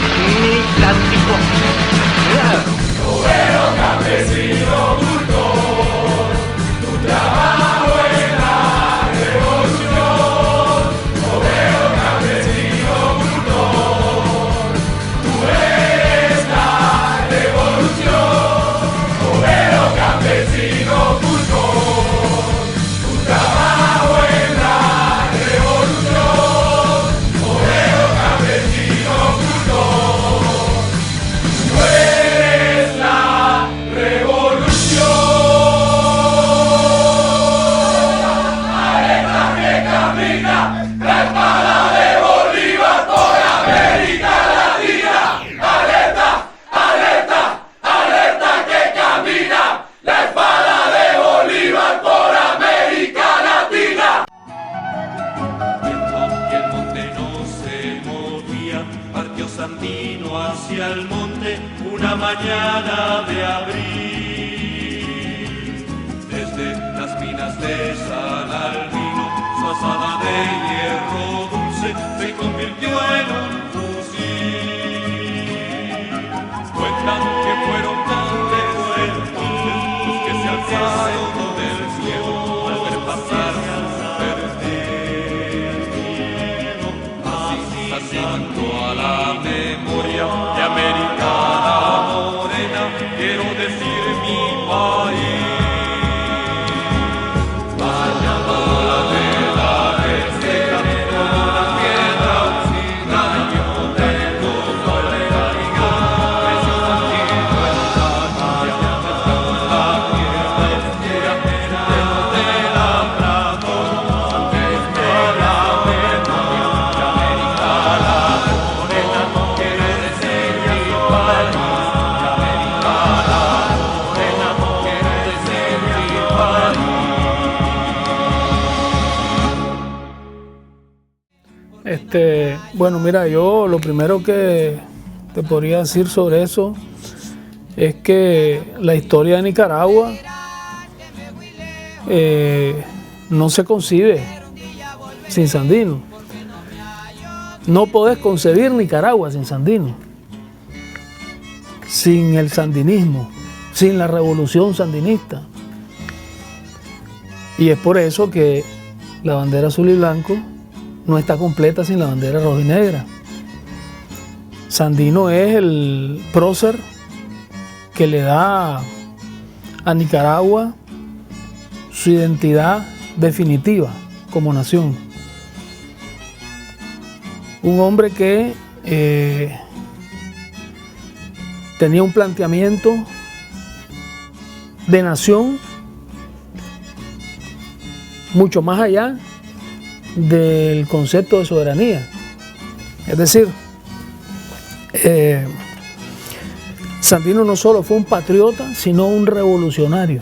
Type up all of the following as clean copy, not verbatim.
Ni cántico. Obrero, campesino, cultor, tu trabajo en la revolución. Obrero, campesino, cultor, tú eres la revolución. Obrero, campesino, cultor, tu trabajo en la revolución. Obrero, campesino, cultor, tú eres la revolución. Alerta que camina, la espada de Bolívar por América Latina. Alerta, alerta, alerta que camina, la espada de Bolívar por América Latina. Viendo que el monte no se movía, partió Sandino hacia el monte una mañana de abril. Desde las minas de San Albino, su azada de hierro dulce se convirtió en un fusil. Cuentan que fueron tantos los que se alzaron del cielo al ver pasar pasando a la memoria de Americana Morena, quiero decir mi país. Vaya bola de la festeja, como una piedra oxidada, yo tengo toda la liga, creció Sandino en la calle, la tierra oscura, lejos de la plata, desde la memoria de Americana Morena, quiero decir mi país. Americana Morena, quiero decir mi país. Bueno, mira, yo lo primero que te podría decir sobre eso es que la historia de Nicaragua no se concibe sin Sandino. No podés concebir Nicaragua sin Sandino, sin el sandinismo, sin la revolución sandinista. Y es por eso que la bandera azul y blanco no está completa sin la bandera roja y negra. Sandino es el prócer que le da a Nicaragua su identidad definitiva como nación. Un hombre que tenía un planteamiento de nación mucho más allá del concepto de soberanía. Es decir, Sandino no solo fue un patriota, sino un revolucionario.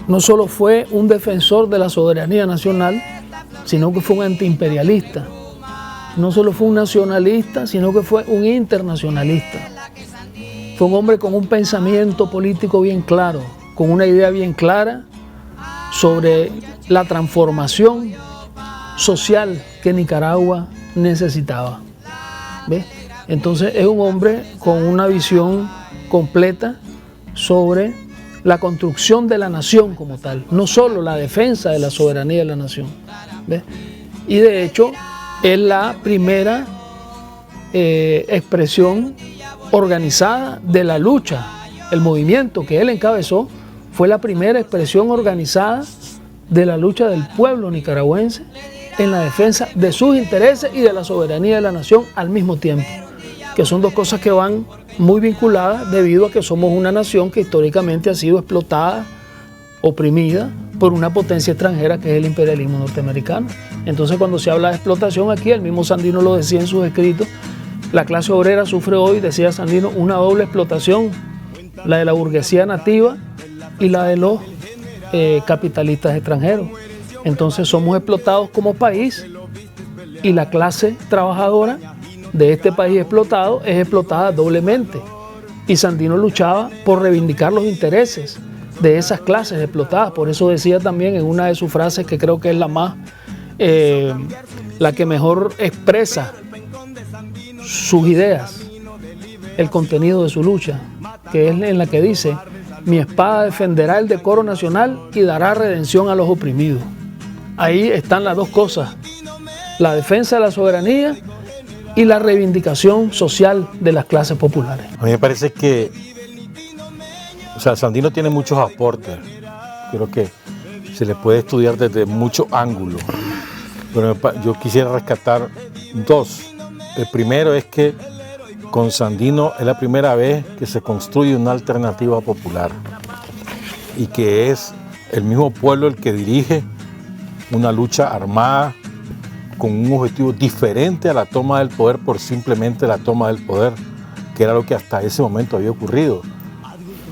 No solo fue un defensor de la soberanía nacional, sino que fue un antiimperialista. No solo fue un nacionalista, sino que fue un internacionalista. Fue un hombre con un pensamiento político bien claro, con una idea bien clara sobre la transformación social que Nicaragua necesitaba. ¿Ves? Entonces es un hombre con una visión completa sobre la construcción de la nación como tal, no solo la defensa de la soberanía de la nación. ¿Ves? Y de hecho es la primera expresión organizada de la lucha. El movimiento que él encabezó fue la primera expresión organizada de la lucha del pueblo nicaragüense en la defensa de sus intereses y de la soberanía de la nación al mismo tiempo, que son dos cosas que van muy vinculadas debido a que somos una nación que históricamente ha sido explotada, oprimida por una potencia extranjera que es el imperialismo norteamericano. Entonces cuando se habla de explotación aquí, el mismo Sandino lo decía en sus escritos, la clase obrera sufre hoy, decía Sandino, una doble explotación, la de la burguesía nativa y la de los capitalistas extranjeros. Entonces somos explotados como país y la clase trabajadora de este país explotado es explotada doblemente. Y Sandino luchaba por reivindicar los intereses de esas clases explotadas. Por eso decía también en una de sus frases, que creo que es la que mejor expresa sus ideas, el contenido de su lucha, que es en la que dice: mi espada defenderá el decoro nacional y dará redención a los oprimidos. Ahí están las dos cosas: la defensa de la soberanía y la reivindicación social de las clases populares. A mí me parece que, Sandino tiene muchos aportes. Creo que se le puede estudiar desde muchos ángulos. Pero yo quisiera rescatar dos. El primero es que con Sandino es la primera vez que se construye una alternativa popular y que es el mismo pueblo el que dirige una lucha armada con un objetivo diferente a la toma del poder por simplemente la toma del poder, que era lo que hasta ese momento había ocurrido,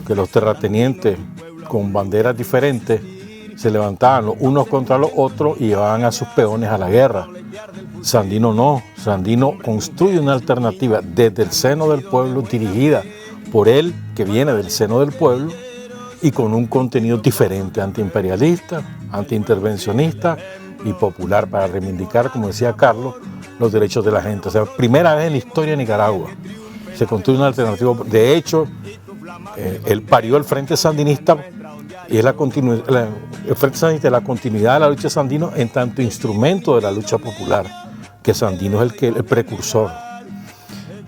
que los terratenientes con banderas diferentes se levantaban los unos contra los otros y llevaban a sus peones a la guerra. Sandino no, Sandino construye una alternativa desde el seno del pueblo, dirigida por él, que viene del seno del pueblo, y con un contenido diferente, antiimperialista, antiintervencionista y popular, para reivindicar, como decía Carlos, los derechos de la gente. O sea, primera vez en la historia de Nicaragua se construye una alternativa. De hecho, él parió el Frente Sandinista, y es el Frente Sandinista es la continuidad de la lucha Sandino en tanto instrumento de la lucha popular, que Sandino es el precursor.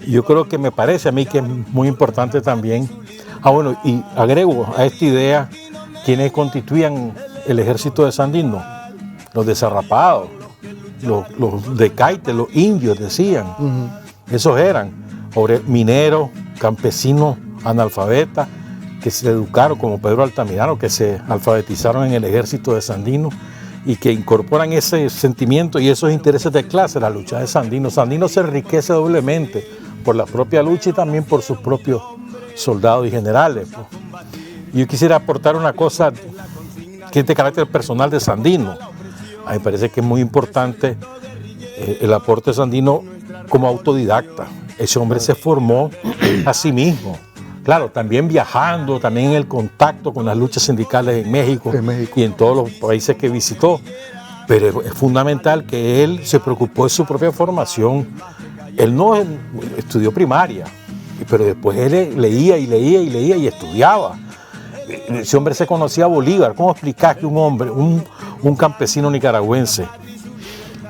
Y yo creo que me parece a mí que es muy importante también. Bueno, y agrego a esta idea quienes constituían el ejército de Sandino: los desarrapados, los decaites, los indios, decían. Esos eran mineros, campesinos, analfabetas, que se educaron, como Pedro Altamirano, que se alfabetizaron en el ejército de Sandino y que incorporan ese sentimiento y esos intereses de clase a la lucha de Sandino. Sandino se enriquece doblemente por la propia lucha y también por sus propios soldados y generales. Y yo quisiera aportar una cosa que es de carácter personal de Sandino. A mí me parece que es muy importante el aporte de Sandino como autodidacta. Ese hombre se formó a sí mismo. Claro, también viajando, también en el contacto con las luchas sindicales en México y en todos los países que visitó. Pero es fundamental que él se preocupó de su propia formación. Él no estudió primaria, pero después él leía y estudiaba. Ese hombre se conocía a Bolívar. ¿Cómo explicás que un hombre, un campesino nicaragüense,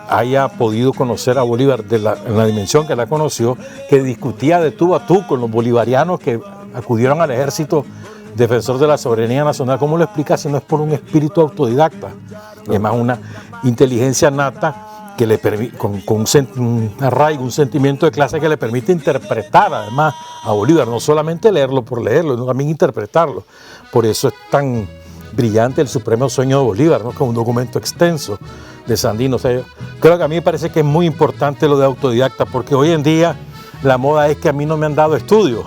haya podido conocer a Bolívar en la dimensión que la conoció, que discutía de tú a tú con los bolivarianos que acudieron al ejército defensor de la soberanía nacional? ¿Cómo lo explicas si no es por un espíritu autodidacta? Y además una inteligencia nata que le permite, con un arraigo, un sentimiento de clase que le permite interpretar además a Bolívar, no solamente leerlo por leerlo, sino también interpretarlo. Por eso es tan brillante el Supremo Sueño de Bolívar, ¿no? Que es un documento extenso de Sandino. O sea, creo que a mí me parece que es muy importante lo de autodidacta, porque hoy en día la moda es que a mí no me han dado estudios.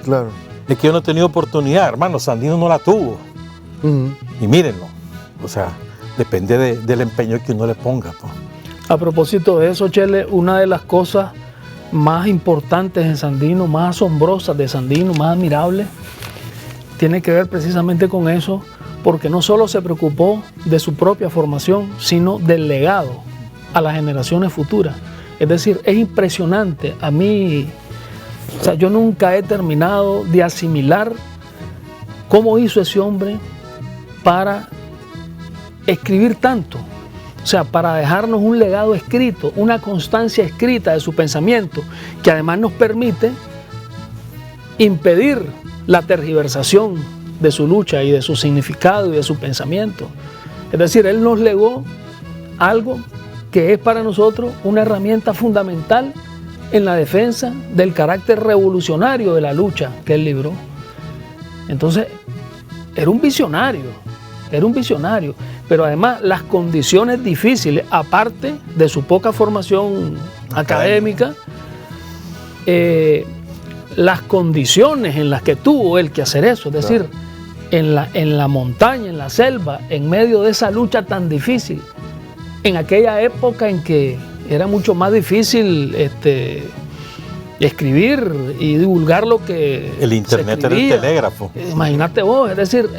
Claro. Es que yo no he tenido oportunidad, hermano. Sandino no la tuvo. Y mírenlo. O sea, depende del empeño que uno le ponga, pues. A propósito de eso, Chele, una de las cosas más importantes en Sandino, más asombrosas de Sandino, más admirables, tiene que ver precisamente con eso, porque no solo se preocupó de su propia formación, sino del legado a las generaciones futuras. Es decir, es impresionante. A mí, o sea, yo nunca he terminado de asimilar cómo hizo ese hombre para escribir tanto. O sea, para dejarnos un legado escrito, una constancia escrita de su pensamiento, que además nos permite impedir la tergiversación de su lucha y de su significado y de su pensamiento. Es decir, él nos legó algo que es para nosotros una herramienta fundamental en la defensa del carácter revolucionario de la lucha que él libró. Entonces, era un visionario, pero además las condiciones difíciles, aparte de su poca formación académica, las condiciones en las que tuvo él que hacer eso, es decir, en la montaña, en la selva, en medio de esa lucha tan difícil, en aquella época en que era mucho más difícil escribir y divulgar lo que el internet era el telégrafo. Imagínate vos, es decir,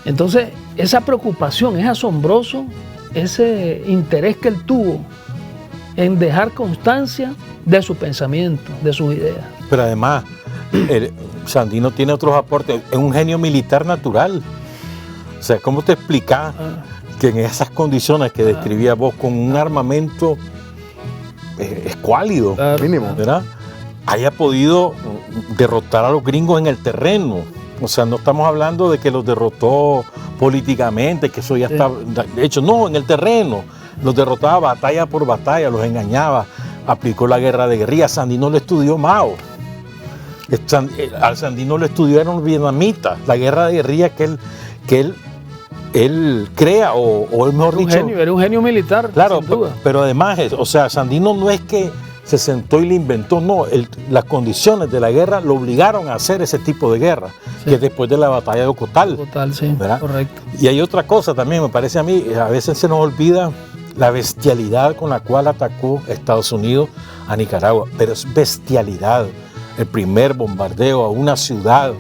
entonces esa preocupación, es asombroso ese interés que él tuvo en dejar constancia de su pensamiento, de sus ideas. Pero además, Sandino tiene otros aportes, es un genio militar natural. O sea, ¿cómo te explicas que en esas condiciones que describías vos, con un armamento escuálido, Mínimo. ¿verdad?, haya podido derrotar a los gringos en el terreno? O sea, no estamos hablando de que los derrotó políticamente, que eso ya está... De hecho, no, en el terreno. Los derrotaba batalla por batalla, los engañaba, aplicó la guerra de guerrilla. Sandino lo estudió Mao. Al Sandino lo estudiaron los vietnamitas, la guerra de guerrilla que él crea, o es mejor dicho... Era un genio militar, claro, sin duda. pero además, o sea, Sandino no es que se sentó y le inventó, no, las condiciones de la guerra lo obligaron a hacer ese tipo de guerra, que es después de la batalla de Ocotal. Ocotal, sí, ¿verdad? Correcto. Y hay otra cosa también, me parece a mí, a veces se nos olvida la bestialidad con la cual atacó Estados Unidos a Nicaragua, pero es bestialidad. El primer bombardeo a una ciudad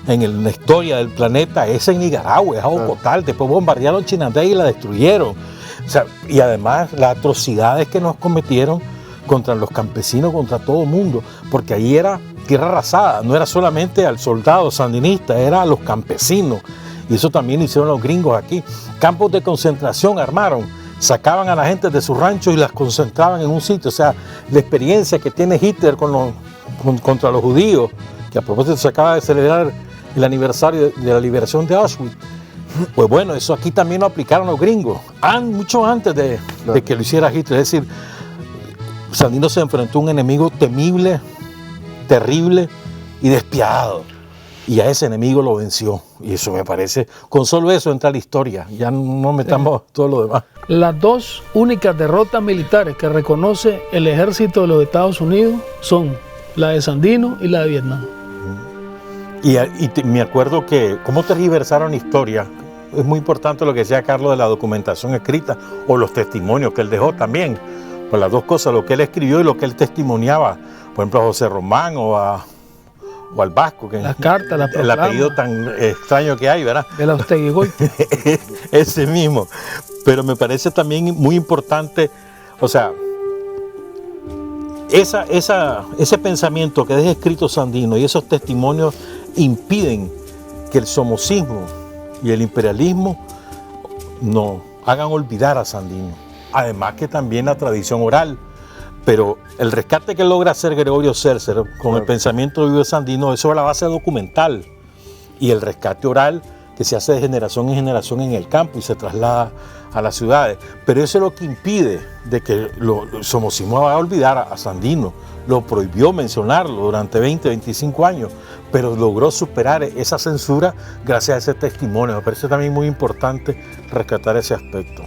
en la historia del planeta es en Nicaragua, es a Ocotal. Después bombardearon Chinandega y la destruyeron. O sea, y además las atrocidades que nos cometieron contra los campesinos, contra todo el mundo, porque ahí era tierra arrasada, no era solamente al soldado sandinista, era a los campesinos. Y eso también hicieron los gringos aquí. Campos de concentración armaron, sacaban a la gente de sus ranchos y las concentraban en un sitio. O sea, la experiencia que tiene Hitler contra los judíos, que a propósito se acaba de celebrar el aniversario de la liberación de Auschwitz, pues bueno, eso aquí también lo aplicaron los gringos, mucho antes de que lo hiciera Hitler. Es decir, Sandino se enfrentó a un enemigo temible, terrible y despiadado, y a ese enemigo lo venció. Y eso me parece, con solo eso entra a la historia, ya no metamos todo lo demás. Las dos únicas derrotas militares que reconoce el ejército de los Estados Unidos son la de Sandino y la de Vietnam. Y me acuerdo que cómo tergiversaron la historia. Es muy importante lo que decía Carlos de la documentación escrita o los testimonios que él dejó también. Pues las dos cosas, lo que él escribió y lo que él testimoniaba. Por ejemplo, a José Román o al Vasco. Que las cartas, las el apellido tan extraño que hay, ¿verdad? De la Usteguigoite. Ese mismo. Pero me parece también muy importante, o sea, ese pensamiento que deja escrito Sandino y esos testimonios impiden que el somocismo y el imperialismo no hagan olvidar a Sandino. Además que también la tradición oral. Pero el rescate que logra hacer Gregorio Cercer con el pensamiento de Sandino, eso es la base documental. Y el rescate oral que se hace de generación en generación en el campo y se traslada a las ciudades. Pero eso es lo que impide de que el somocismo vaya a olvidar a Sandino. Lo prohibió mencionarlo durante 20, 25 años, pero logró superar esa censura gracias a ese testimonio. Me parece también muy importante rescatar ese aspecto.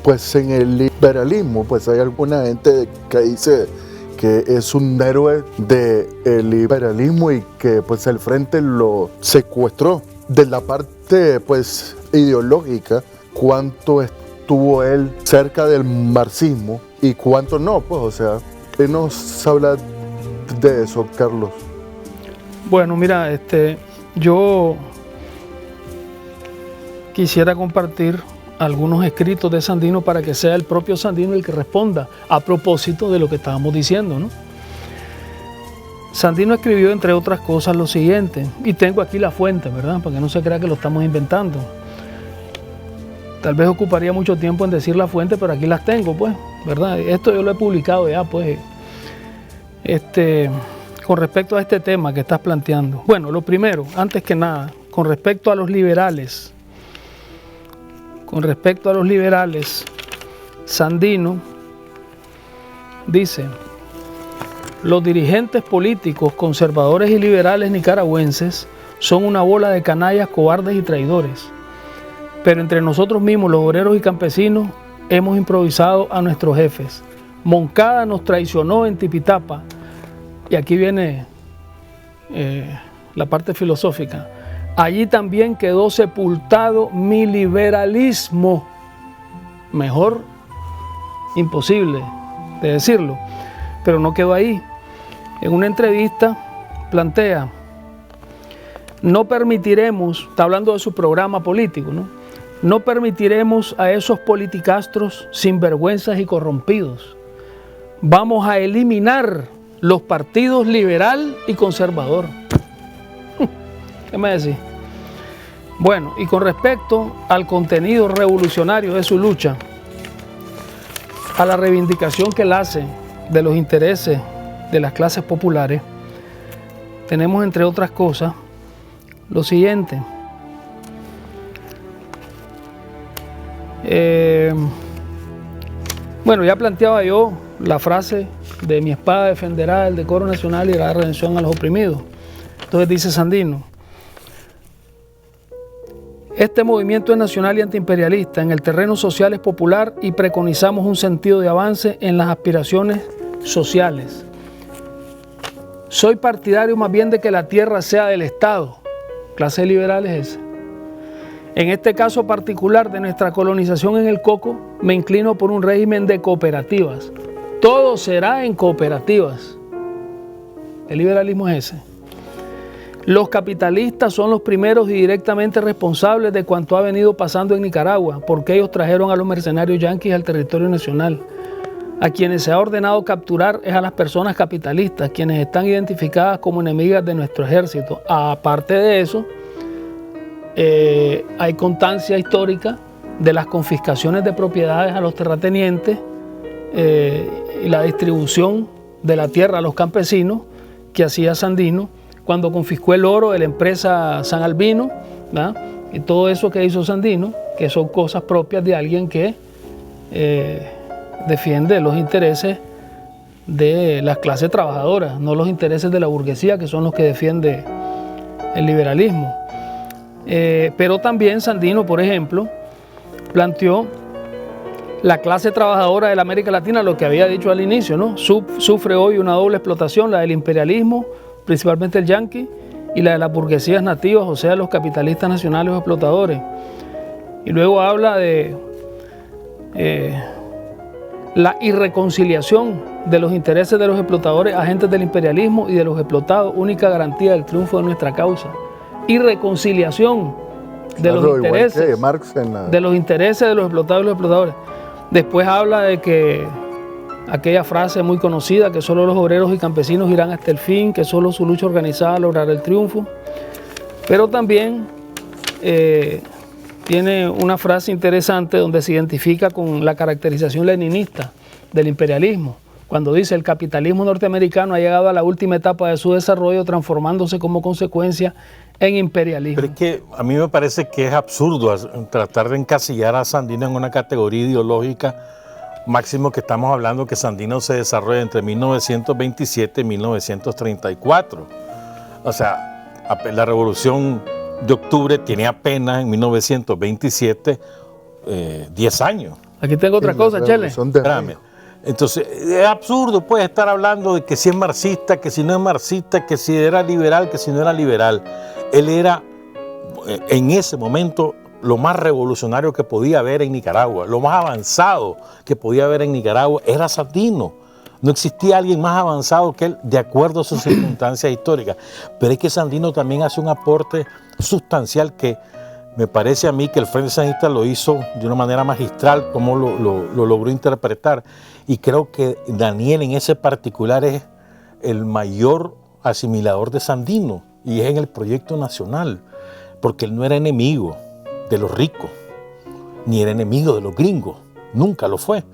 Pues en el liberalismo, pues hay alguna gente que dice que es un héroe del liberalismo y que pues el Frente lo secuestró. De la parte pues ideológica, cuánto estuvo él cerca del marxismo y cuánto no, pues o sea, ¿qué nos habla de eso, Carlos? Bueno, mira, yo quisiera compartir algunos escritos de Sandino para que sea el propio Sandino el que responda a propósito de lo que estábamos diciendo, ¿no? Sandino escribió, entre otras cosas, lo siguiente, y tengo aquí la fuente, ¿verdad? Para que no se crea que lo estamos inventando. Tal vez ocuparía mucho tiempo en decir la fuente, pero aquí las tengo, pues, ¿verdad? Esto yo lo he publicado ya, pues, con respecto a este tema que estás planteando. Bueno, lo primero, antes que nada, con respecto a los liberales, Sandino dice: los dirigentes políticos, conservadores y liberales nicaragüenses son una bola de canallas, cobardes y traidores. Pero entre nosotros mismos, los obreros y campesinos, hemos improvisado a nuestros jefes. Moncada nos traicionó en Tipitapa. Y aquí viene la parte filosófica. Allí también quedó sepultado mi liberalismo. Mejor imposible de decirlo, pero no quedó ahí. En una entrevista plantea: no permitiremos, está hablando de su programa político, ¿no? No permitiremos a esos politicastros sinvergüenzas y corrompidos. Vamos a eliminar los partidos liberal y conservador. ¿Qué me decís? Bueno, y con respecto al contenido revolucionario de su lucha, a la reivindicación que él hace de los intereses de las clases populares, tenemos entre otras cosas lo siguiente. Bueno, ya planteaba yo la frase de mi espada defenderá el decoro nacional y la redención a los oprimidos. Entonces dice Sandino: este movimiento es nacional y antiimperialista, en el terreno social es popular y preconizamos un sentido de avance en las aspiraciones sociales. Soy partidario más bien de que la tierra sea del Estado. Clase liberal es esa. En este caso particular de nuestra colonización en el coco, me inclino por un régimen de cooperativas. Todo será en cooperativas. El liberalismo es ese. Los capitalistas son los primeros y directamente responsables de cuanto ha venido pasando en Nicaragua, porque ellos trajeron a los mercenarios yanquis al territorio nacional. A quienes se ha ordenado capturar es a las personas capitalistas, quienes están identificadas como enemigas de nuestro ejército. Aparte de eso, hay constancia histórica de las confiscaciones de propiedades a los terratenientes y la distribución de la tierra a los campesinos que hacía Sandino cuando confiscó el oro de la empresa San Albino, ¿verdad? Y todo eso que hizo Sandino, que son cosas propias de alguien que defiende los intereses de las clases trabajadoras, no los intereses de la burguesía, que son los que defiende el liberalismo. Pero también Sandino, por ejemplo, planteó la clase trabajadora de la América Latina, lo que había dicho al inicio, ¿no? Sufre hoy una doble explotación, la del imperialismo, principalmente el yanqui, y la de las burguesías nativas, o sea, los capitalistas nacionales o explotadores. Y luego habla de la irreconciliación de los intereses de los explotadores, agentes del imperialismo, y de los explotados, única garantía del triunfo de nuestra causa. Irreconciliación de los intereses de los intereses de los explotados y los explotadores. Después habla de que aquella frase muy conocida, que solo los obreros y campesinos irán hasta el fin, que solo su lucha organizada logrará el triunfo. Pero también tiene una frase interesante donde se identifica con la caracterización leninista del imperialismo, cuando dice: el capitalismo norteamericano ha llegado a la última etapa de su desarrollo, transformándose como consecuencia en imperialismo. Pero es que a mí me parece que es absurdo tratar de encasillar a Sandino en una categoría ideológica, máximo que estamos hablando que Sandino se desarrolla entre 1927 y 1934. O sea, la Revolución de Octubre tiene apenas en 1927 10 años. Aquí tengo otra cosa, Chele. Espérame. Entonces, es absurdo pues estar hablando de que si es marxista, que si no es marxista, que si era liberal, que si no era liberal. Él era, en ese momento, lo más revolucionario que podía haber en Nicaragua, lo más avanzado que podía haber en Nicaragua era Sandino. No existía alguien más avanzado que él, de acuerdo a sus circunstancias históricas. Pero es que Sandino también hace un aporte sustancial que me parece a mí que el Frente Sandinista lo hizo de una manera magistral, como lo logró interpretar. Y creo que Daniel en ese particular es el mayor asimilador de Sandino, y es en el proyecto nacional, porque él no era enemigo de los ricos, ni era enemigo de los gringos, nunca lo fue.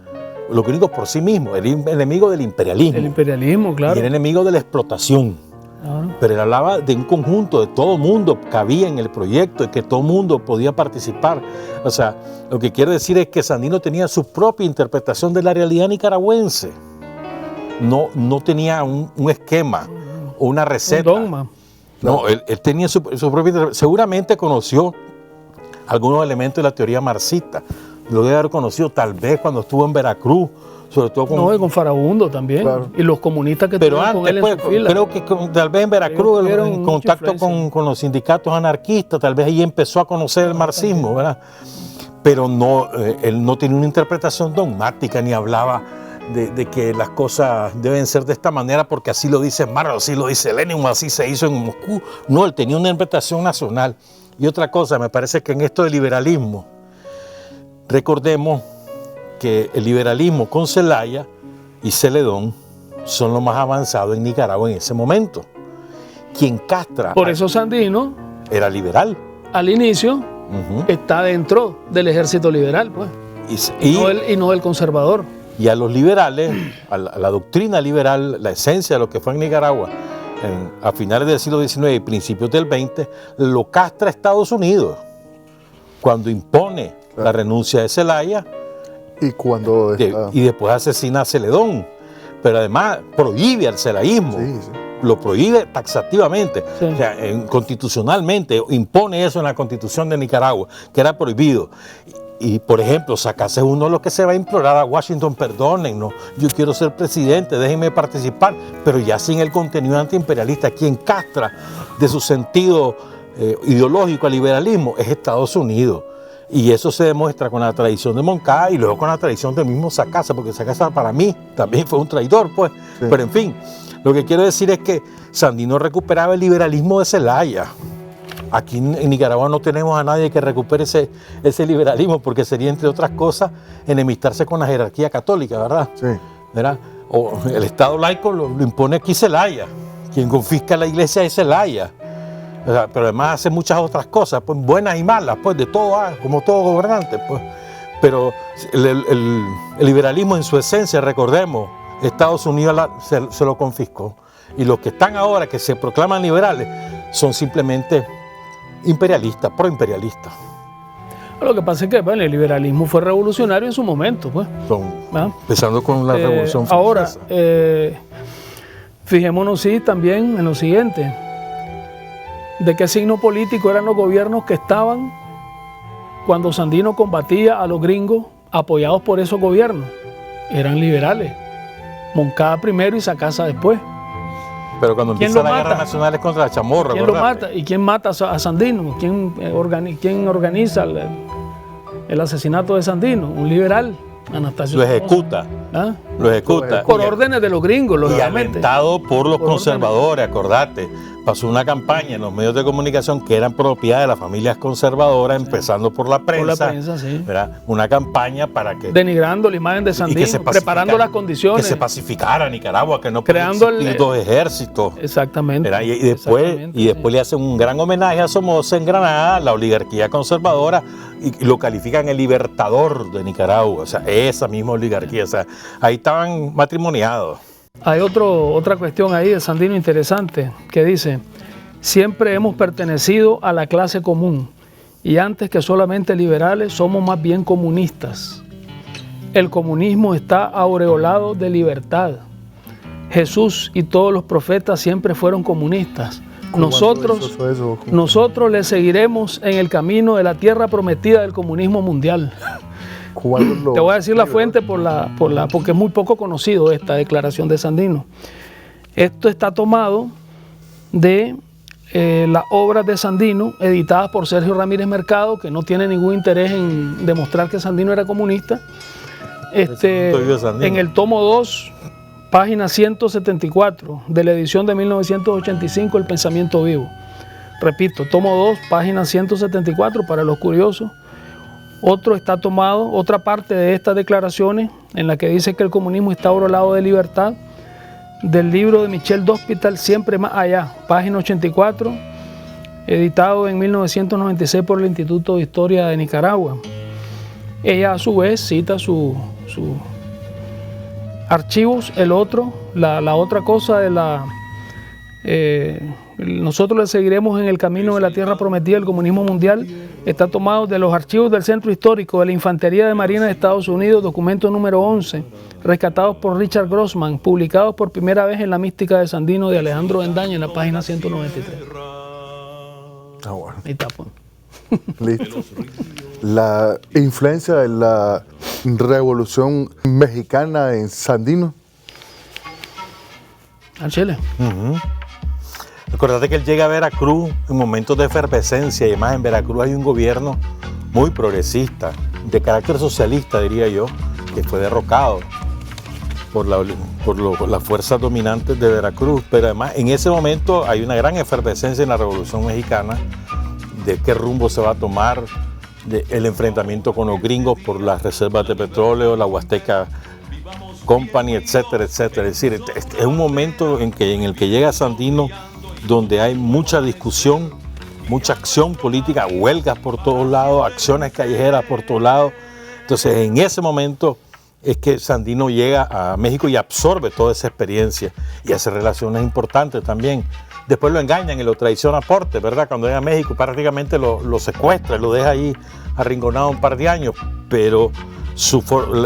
Los gringos por sí mismos, era enemigo del imperialismo. El imperialismo, claro. Y era enemigo de la explotación. Claro. Pero él hablaba de un conjunto, de todo el mundo cabía en el proyecto, de que todo el mundo podía participar. O sea, lo que quiere decir es que Sandino tenía su propia interpretación de la realidad nicaragüense. No tenía un esquema o una receta. Un dogma. No, él tenía su propia interpretación. Seguramente conoció algunos elementos de la teoría marxista. Lo debe haber conocido tal vez cuando estuvo en Veracruz, sobre todo con... No, y con Farabundo también, claro. Y los comunistas que pero antes, con él en su fila. Creo que tal vez en Veracruz, en contacto con los sindicatos anarquistas, tal vez ahí empezó a conocer el marxismo, ¿verdad? Pero no, él no tenía una interpretación dogmática, ni hablaba de que las cosas deben ser de esta manera porque así lo dice Marx, así lo dice Lenin, así se hizo en Moscú. No, él tenía una interpretación nacional. Y otra cosa, me parece que en esto del liberalismo Recordemos que el liberalismo con Zelaya y Celedón son los más avanzados en Nicaragua en ese momento. Quien castra Por eso Sandino, era liberal. al inicio, está dentro del ejército liberal, pues, y no del conservador. Y a los liberales, a la doctrina liberal, la esencia de lo que fue en Nicaragua a finales del siglo XIX y principios del XX, lo castra Estados Unidos cuando impone la renuncia de Zelaya y después asesina a Celedón. Pero además prohíbe al celayismo. Sí, sí. Lo prohíbe taxativamente, Sí. o sea, constitucionalmente, impone eso en la Constitución de Nicaragua, que era prohibido. Y por ejemplo, Sacasa es uno de los que se va a implorar a Washington, perdónennos, yo quiero ser presidente, déjenme participar, pero ya sin el contenido antiimperialista. Quien castra de su sentido ideológico al liberalismo es Estados Unidos. Y eso se demuestra con la tradición de Moncada y luego con la tradición del mismo Sacasa, porque Sacasa para mí también fue un traidor, pues. Sí. Pero en fin, lo que quiero decir es que Sandino recuperaba el liberalismo de Zelaya. Aquí en Nicaragua no tenemos a nadie que recupere ese liberalismo, porque sería, entre otras cosas, enemistarse con la jerarquía católica, ¿verdad? Sí. ¿Verdad? O el Estado laico lo impone aquí Zelaya. Quien confisca la iglesia es Zelaya. O sea, pero además hace muchas otras cosas, pues buenas y malas, pues de todo, como todo gobernante, pues. Pero el liberalismo en su esencia, recordemos, Estados Unidos se lo confiscó. Y los que están ahora, que se proclaman liberales, son simplemente imperialistas, proimperialistas. Lo que pasa es que bueno, el liberalismo fue revolucionario en su momento, pues. Empezando con la Revolución Francesa. Ahora, fijémonos sí también en lo siguiente. ¿De qué signo político eran los gobiernos que estaban cuando Sandino combatía a los gringos apoyados por esos gobiernos? Eran liberales. Moncada primero y Sacasa después. Pero cuando empieza la guerra nacional es contra la Chamorra. ¿Quién lo mata? ¿Y quién mata a Sandino? ¿Quién organiza el asesinato de Sandino? Un liberal, Anastasio. Lo ejecuta. ¿Ah? Lo ejecuta. Por órdenes de los gringos, lógicamente. Y alentado por los conservadores, acordate. Pasó una campaña en los medios de comunicación que eran propiedad de las familias conservadoras, empezando por la prensa. Por la prensa, sí. ¿Verdad? Una campaña para que... Denigrando la imagen de Sandino, preparando las condiciones. Que se pacificara Nicaragua, que no creando podía existir dos ejércitos. Exactamente. Y después le hacen un gran homenaje a Somoza en Granada, la oligarquía conservadora, y lo califican el libertador de Nicaragua. O sea, esa misma oligarquía. O sea, ahí estaban matrimoniados. Hay otra cuestión ahí de Sandino interesante que dice: siempre hemos pertenecido a la clase común y antes que solamente liberales somos más bien comunistas. El comunismo está aureolado de libertad. Jesús y todos los profetas siempre fueron comunistas. Nosotros le seguiremos en el camino de la tierra prometida del comunismo mundial. Te voy a decir la fuente porque es muy poco conocido esta declaración de Sandino. Esto está tomado de las obras de Sandino editadas por Sergio Ramírez Mercado, que no tiene ningún interés en demostrar que Sandino era comunista. En el tomo 2, página 174 de la edición de 1985, El Pensamiento Vivo. Repito, tomo 2, página 174 para los curiosos. Otra parte de estas declaraciones en la que dice que el comunismo está aureolado de libertad, del libro de Michel D'Hospital, Siempre Más Allá, página 84, editado en 1996 por el Instituto de Historia de Nicaragua. Ella a su vez cita sus archivos. La otra cosa de nosotros le seguiremos en el camino de la tierra prometida del comunismo mundial, está tomado de los archivos del Centro Histórico de la Infantería de Marina de Estados Unidos, documento número 11, rescatados por Richard Grossman, publicados por primera vez en La mística de Sandino de Alejandro Bendaña, en la página 193. Bueno. Ahí está, pues. Listo. La influencia de la Revolución Mexicana en Sandino. Al Chile. Recordate que él llega a Veracruz en momentos de efervescencia, y además en Veracruz hay un gobierno muy progresista, de carácter socialista, diría yo, que fue derrocado por las fuerzas dominantes de Veracruz. Pero además en ese momento hay una gran efervescencia en la Revolución Mexicana de qué rumbo se va a tomar el enfrentamiento con los gringos por las reservas de petróleo, la Huasteca Company, etcétera, etcétera. Es decir, es un momento en el que llega Sandino donde hay mucha discusión, mucha acción política, huelgas por todos lados, acciones callejeras por todos lados. Entonces, en ese momento es que Sandino llega a México y absorbe toda esa experiencia y hace relaciones importantes también. Después lo engañan y lo traiciona a Portes, ¿verdad? Cuando llega a México prácticamente lo secuestra, lo deja ahí arrinconado un par de años, pero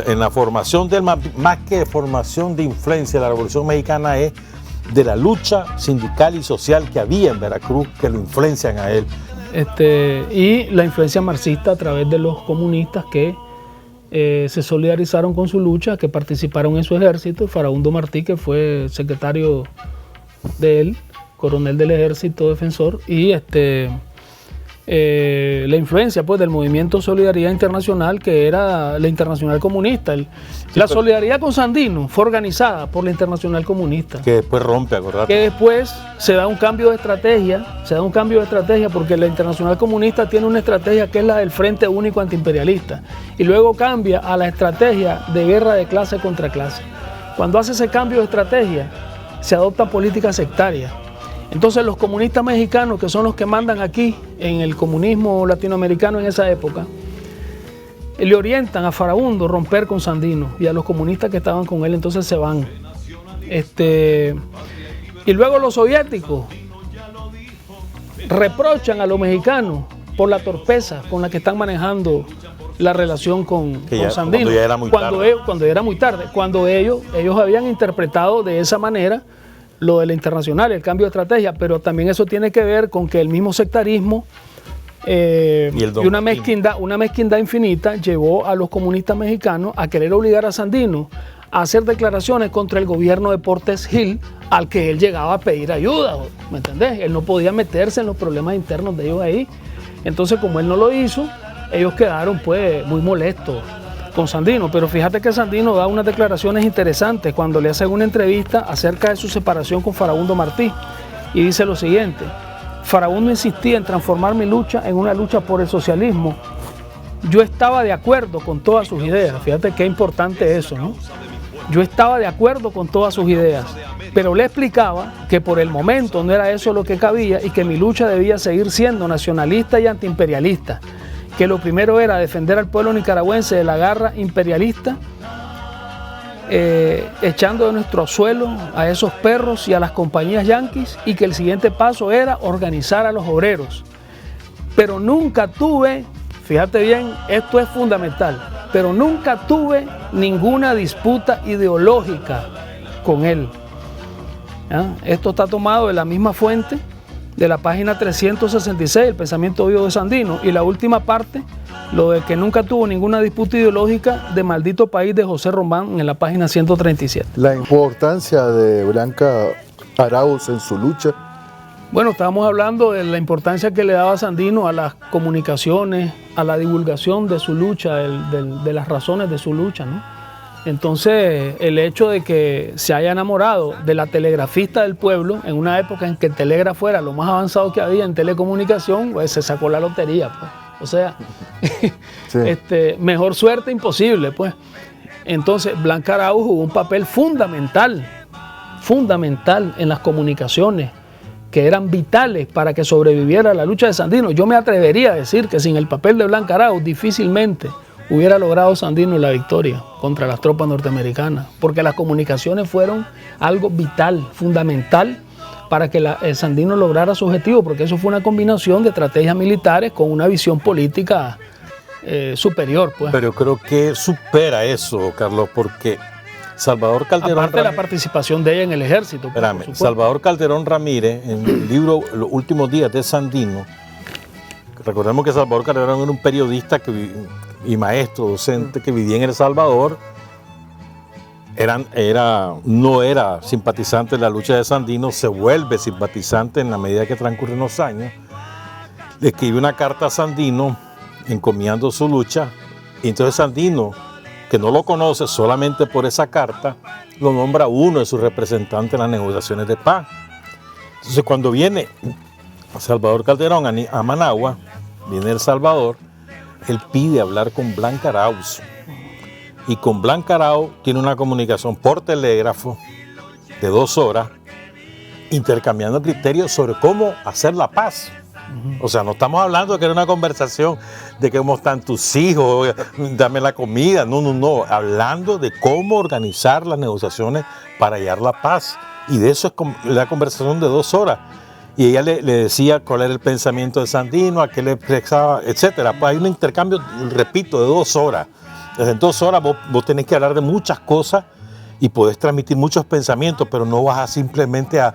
en la formación de él, más que formación de influencia de la Revolución Mexicana, es de la lucha sindical y social que había en Veracruz que lo influencian a él. Y la influencia marxista a través de los comunistas que se solidarizaron con su lucha, que participaron en su ejército. Farabundo Martí, que fue secretario de él, coronel del ejército defensor, y la influencia pues del movimiento Solidaridad Internacional, que era la Internacional Comunista. La solidaridad con Sandino fue organizada por la Internacional Comunista. Que después rompe, acordate. Que después se da un cambio de estrategia, porque la Internacional Comunista tiene una estrategia que es la del Frente Único Antiimperialista, y luego cambia a la estrategia de guerra de clase contra clase. Cuando hace ese cambio de estrategia, se adopta política sectaria. Entonces los comunistas mexicanos, que son los que mandan aquí en el comunismo latinoamericano en esa época, le orientan a Farabundo romper con Sandino, y a los comunistas que estaban con él entonces se van. Y luego los soviéticos reprochan a los mexicanos por la torpeza con la que están manejando la relación con Sandino. Cuando ya era muy tarde. Cuando era muy tarde. Cuando ellos habían interpretado de esa manera lo de la Internacional, el cambio de estrategia, pero también eso tiene que ver con que el mismo sectarismo y una mezquindad infinita llevó a los comunistas mexicanos a querer obligar a Sandino a hacer declaraciones contra el gobierno de Portes Gil, al que él llegaba a pedir ayuda, ¿me entendés? Él no podía meterse en los problemas internos de ellos ahí. Entonces, como él no lo hizo, ellos quedaron pues muy molestos con Sandino. Pero fíjate que Sandino da unas declaraciones interesantes cuando le hace una entrevista acerca de su separación con Farabundo Martí, y dice lo siguiente: Farabundo insistía en transformar mi lucha en una lucha por el socialismo. Yo estaba de acuerdo con todas sus ideas. Fíjate qué importante eso, ¿no? Yo estaba de acuerdo con todas sus ideas, pero le explicaba que por el momento no era eso lo que cabía y que mi lucha debía seguir siendo nacionalista y antiimperialista, que lo primero era defender al pueblo nicaragüense de la garra imperialista, echando de nuestro suelo a esos perros y a las compañías yanquis, y que el siguiente paso era organizar a los obreros. Pero nunca tuve, fíjate bien, esto es fundamental, pero nunca tuve ninguna disputa ideológica con él. ¿Ya? Esto está tomado de la misma fuente, de la página 366, el pensamiento vivo de Sandino, y la última parte, lo de que nunca tuvo ninguna disputa ideológica, de Maldito País, de José Román, en la página 137. La importancia de Blanca Arauz en su lucha. Bueno, estábamos hablando de la importancia que le daba Sandino a las comunicaciones, a la divulgación de su lucha, de las razones de su lucha, ¿no? Entonces, el hecho de que se haya enamorado de la telegrafista del pueblo, en una época en que el telégrafo era lo más avanzado que había en telecomunicación, pues se sacó la lotería, pues. O sea, sí. Mejor suerte imposible, pues. Entonces, Blanca Arauz jugó un papel fundamental en las comunicaciones, que eran vitales para que sobreviviera la lucha de Sandino. Yo me atrevería a decir que sin el papel de Blanca Arauz difícilmente hubiera logrado Sandino la victoria contra las tropas norteamericanas, porque las comunicaciones fueron algo vital, fundamental, para que Sandino lograra su objetivo, porque eso fue una combinación de estrategias militares con una visión política superior, pues. Pero creo que supera eso, Carlos, porque Salvador Calderón... Aparte de la participación de ella en el ejército. Espérame, Salvador Calderón Ramírez, en el libro Los últimos días de Sandino, recordemos que Salvador Calderón era un periodista y maestro, docente, que vivía en El Salvador. No era simpatizante de la lucha de Sandino, se vuelve simpatizante en la medida que transcurren los años. Le escribe una carta a Sandino encomiando su lucha, y entonces Sandino, que no lo conoce solamente por esa carta, lo nombra uno de sus representantes en las negociaciones de paz. Entonces, cuando viene Salvador Calderón a Managua, viene El Salvador, él pide hablar con Blanca Arauz. Y con Blanca Arauz tiene una comunicación por telégrafo de 2 horas, intercambiando criterios sobre cómo hacer la paz. O sea, no estamos hablando de que era una conversación de cómo están tus hijos, dame la comida. No. Hablando de cómo organizar las negociaciones para hallar la paz. Y de eso es la conversación de 2 horas. Y ella le decía cuál era el pensamiento de Sandino, a qué le expresaba, etcétera. Pues hay un intercambio, repito, de 2 horas. Desde 2 horas vos tenés que hablar de muchas cosas y podés transmitir muchos pensamientos, pero no vas a simplemente a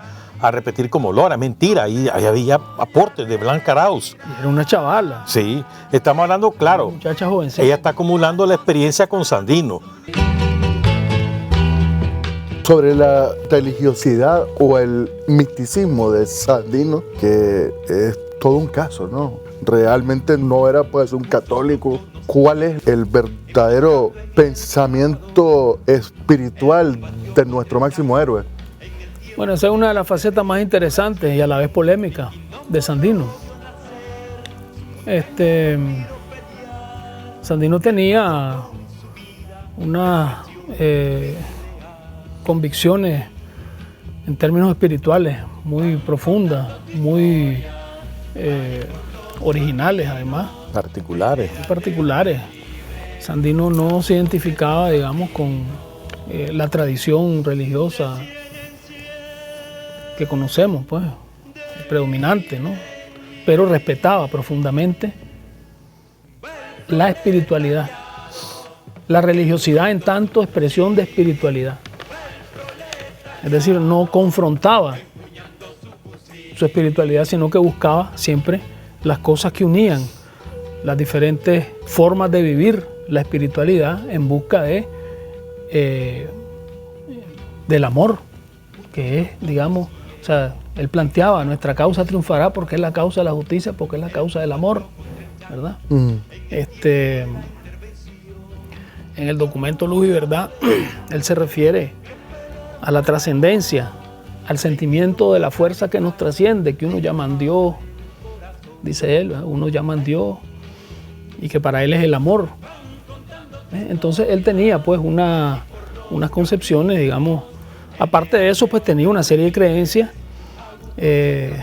repetir como lora. Mentira, ahí había aportes de Blanca Arauz. Era una chavala. Sí, estamos hablando, claro. Una muchacha jovencita. Ella está acumulando la experiencia con Sandino. Sobre la religiosidad o el misticismo de Sandino, que es todo un caso, ¿no? Realmente no era pues un católico. ¿Cuál es el verdadero pensamiento espiritual de nuestro máximo héroe? Bueno, esa es una de las facetas más interesantes y a la vez polémicas de Sandino. Sandino tenía unas convicciones en términos espirituales muy profundas, muy originales además. Particulares. Sandino no se identificaba, digamos, con la tradición religiosa que conocemos, pues, predominante, ¿no? Pero respetaba profundamente la espiritualidad, la religiosidad en tanto expresión de espiritualidad. Es decir, no confrontaba su espiritualidad, sino que buscaba siempre las cosas que unían las diferentes formas de vivir la espiritualidad en busca del amor, que es, digamos, o sea, él planteaba, nuestra causa triunfará porque es la causa de la justicia, porque es la causa del amor, ¿verdad? En el documento Luz y Verdad, él se refiere a la trascendencia, al sentimiento de la fuerza que nos trasciende, que uno llaman Dios, dice él, uno llaman Dios, y que para él es el amor. Entonces él tenía pues unas concepciones, digamos, aparte de eso, pues tenía una serie de creencias que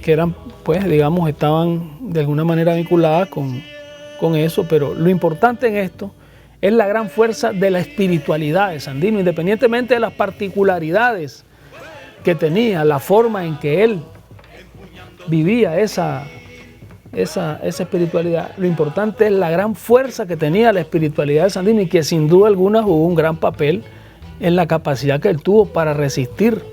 eran, pues, digamos, estaban de alguna manera vinculadas con eso, pero lo importante en esto es la gran fuerza de la espiritualidad de Sandino, independientemente de las particularidades que tenía, la forma en que él vivía esa espiritualidad. Lo importante es la gran fuerza que tenía la espiritualidad de Sandino y que sin duda alguna jugó un gran papel en la capacidad que él tuvo para resistir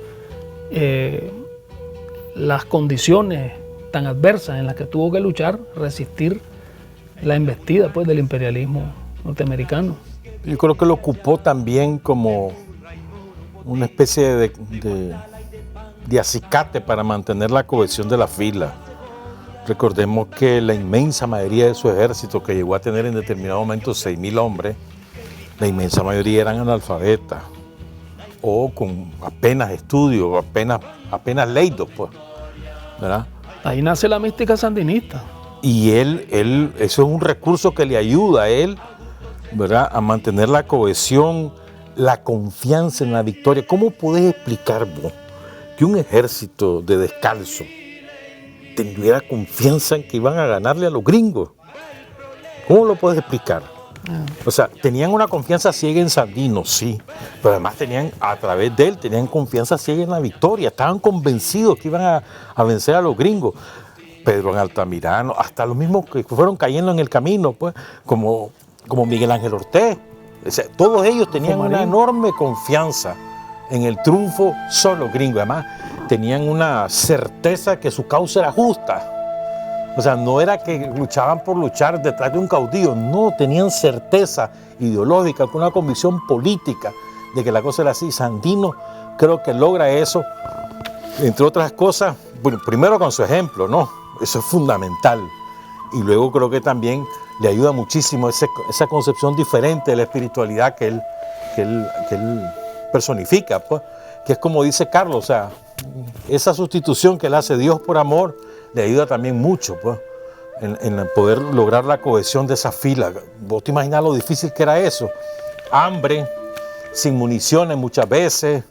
las condiciones tan adversas en las que tuvo que luchar, resistir la embestida pues, del imperialismo norteamericano. Yo creo que lo ocupó también como una especie de acicate para mantener la cohesión de la fila. Recordemos que la inmensa mayoría de su ejército, que llegó a tener en determinado momento 6.000 hombres, la inmensa mayoría eran analfabetas o con apenas estudios, apenas leídos, pues, ¿verdad? Ahí nace la mística sandinista. Y él, eso es un recurso que le ayuda a él, ¿verdad?, a mantener la cohesión, la confianza en la victoria. ¿Cómo podés explicar vos que un ejército de descalzo tuviera confianza en que iban a ganarle a los gringos? ¿Cómo lo puedes explicar? O sea, tenían una confianza ciega en Sandino, sí, pero además tenían, a través de él, tenían confianza ciega en la victoria, estaban convencidos que iban a vencer a los gringos. Pedro Altamirano, hasta los mismos que fueron cayendo en el camino, pues, como Miguel Ángel Ortez. O sea, todos ellos tenían una enorme confianza en el triunfo sobre los gringos. Además, tenían una certeza que su causa era justa. O sea, no era que luchaban por luchar detrás de un caudillo, no, tenían certeza ideológica, con una convicción política de que la cosa era así. Sandino creo que logra eso, entre otras cosas, bueno, primero con su ejemplo, ¿no? Eso es fundamental. Y luego creo que también le ayuda muchísimo esa concepción diferente de la espiritualidad que él personifica, pues, que es como dice Carlos, o sea, esa sustitución que le hace Dios por amor le ayuda también mucho, pues, en poder lograr la cohesión de esa fila. ¿Vos te imaginas lo difícil que era eso? Hambre, sin municiones muchas veces,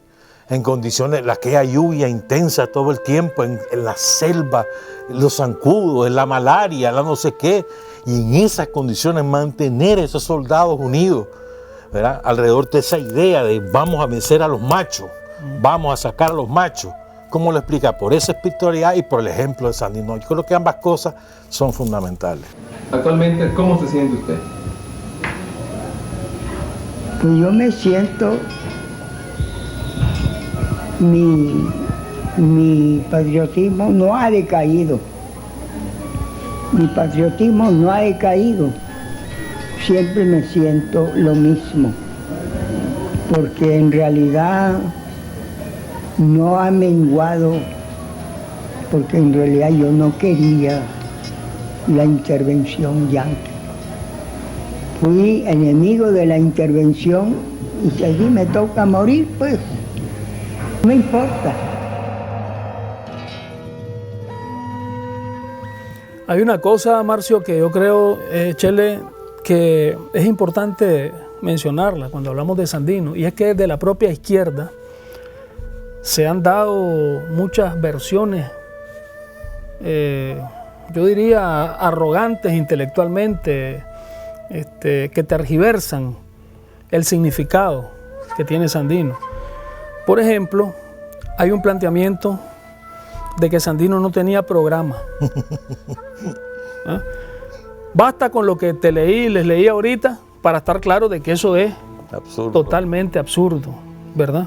en condiciones, aquella lluvia intensa todo el tiempo, en la selva, los zancudos, en la malaria, la no sé qué, y en esas condiciones mantener a esos soldados unidos, ¿verdad? Alrededor de esa idea de vamos a vencer a los machos, vamos a sacar a los machos. ¿Cómo lo explica? Por esa espiritualidad y por el ejemplo de Sandino. Yo creo que ambas cosas son fundamentales. Actualmente, ¿cómo se siente usted? Pues yo me siento, mi patriotismo no ha decaído. Mi patriotismo no ha decaído. Siempre me siento lo mismo. Porque en realidad no ha menguado, porque en realidad yo no quería la intervención yanqui. Fui enemigo de la intervención y si allí me toca morir, pues no me importa. Hay una cosa, Marcio, que yo creo, Chele, que es importante mencionarla cuando hablamos de Sandino, y es que desde la propia izquierda se han dado muchas versiones, yo diría arrogantes intelectualmente, que tergiversan el significado que tiene Sandino. Por ejemplo, hay un planteamiento de que Sandino no tenía programa. ¿Ah? Basta con lo que les leí ahorita para estar claro de que eso es absurdo. Totalmente absurdo, ¿verdad?